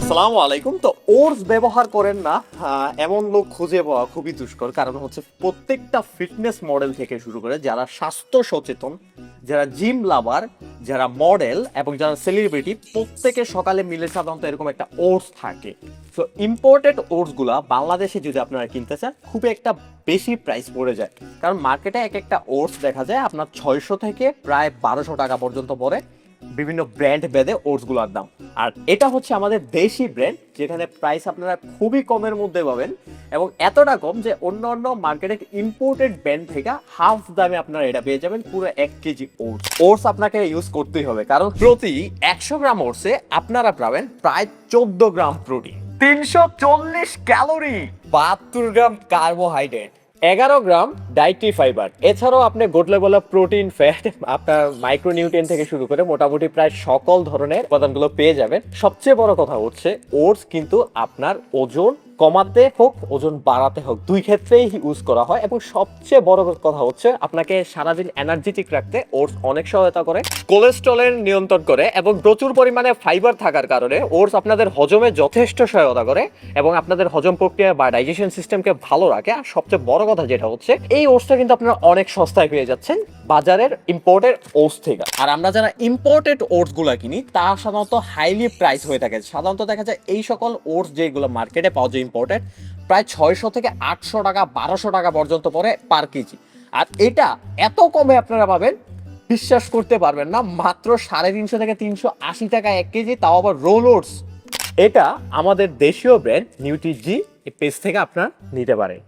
আসসালামু আলাইকুম। তো ওটস ব্যবহার করেন না এমন লোক খুঁজে পাওয়া খুবই দুষ্কর। কারণ হচ্ছে প্রত্যেকটা ফিটনেস মডেল থেকে শুরু করে যারা স্বাস্থ্য সচেতন, যারা জিম লাভার, যারা মডেল এবং যারা সেলিব্রিটি, প্রত্যেকের সকালে মিলে সাধারণত এরকম একটা ওটস থাকে। তো ইম্পোর্টেড ওটসগুলা বাংলাদেশে যদি আপনারা কিনতে চান খুবই একটা বেশি প্রাইস পড়ে যায়। কারণ মার্কেটে এক একটা ওটস দেখা যায় আপনার 600 থেকে প্রায় 1200 টাকা পর্যন্ত পড়ে বিভিন্ন ব্র্যান্ড ভেদে ওটসগুলোর দাম। আর এটা হচ্ছে আমাদের দেশি ব্র্যান্ড, যেখানে প্রাইস আপনারা খুবই কমের মধ্যে পাবেন এবং এতটা কম যে অন্য অন্য মার্কেটের ইম্পোর্টেড ব্র্যান্ড থেকে হাফ দামে আপনারা এটা পেয়ে যাবেন পুরো 1 কেজি ওটস। ওটস আপনাকে ইউজ করতেই হবে, কারণ প্রতি 100 গ্রাম ওটসে আপনারা পাবেন প্রায় 14 গ্রাম প্রোটিন, 340 ক্যালোরি, 72 গ্রাম কার্বোহাইড্রেট, 11 গ্রাম ডায়েটরি ফাইবার। এছাড়াও আপনি good level of protein, fat, আপনার মাইক্রোনিউট্রিয়েন্ট থেকে শুরু করে মোটামুটি প্রায় সকল ধরনের উপাদানগুলো পেয়ে যাবেন। সবচেয়ে বড় কথা হচ্ছে ওটস কিন্তু আপনার ওজন কমাতে হোক ওজন বাড়াতে হোক দুই ক্ষেত্রেই ইউজ করা হয়, এবং সবচেয়ে বড় কথা হচ্ছে আপনাকে সারাদিন এনার্জেটিক রাখতে ওটস অনেক সহায়তা করে, কোলেস্টেরল নিয়ন্ত্রণ করে এবং প্রচুর পরিমাণে ফাইবার থাকার কারণে ওটস আপনাদের হজমে যথেষ্ট সহায়তা করে এবং আপনাদের হজম প্রক্রিয়া বা ডাইজেশন সিস্টেমকে ভালো রাখে। আর সবচেয়ে বড় কথা যেটা হচ্ছে এই ওটসটা কিন্তু আপনারা অনেক সস্তায় পেয়ে যাচ্ছেন বাজারের ইম্পোর্টেড ওটস থেকে। আর আমরা যারা ইম্পোর্টেড ওটস গুলা কিনি তা সাধারণত হাইলি প্রাইস হয়ে থাকে। সাধারণত দেখা যায় এই সকল ওটস যেগুলো মার্কেটে পাওয়া যায় ইম্পোর্টেড প্রায় 600 থেকে 800 টাকা 1200 টাকা পর্যন্ত পড়ে পার কেজি। আর এটা এত কমে আপনারা পাবেন বিশ্বাস করতে পারবেন না, মাত্র 350 থেকে 380 টাকা 1 কেজি, তাও আবার রোল ওটস। এটা আমাদের দেশীয় ব্র্যান্ড নিউট্রিজি, এই পেজ থেকে আপনারা নিতে পারেন।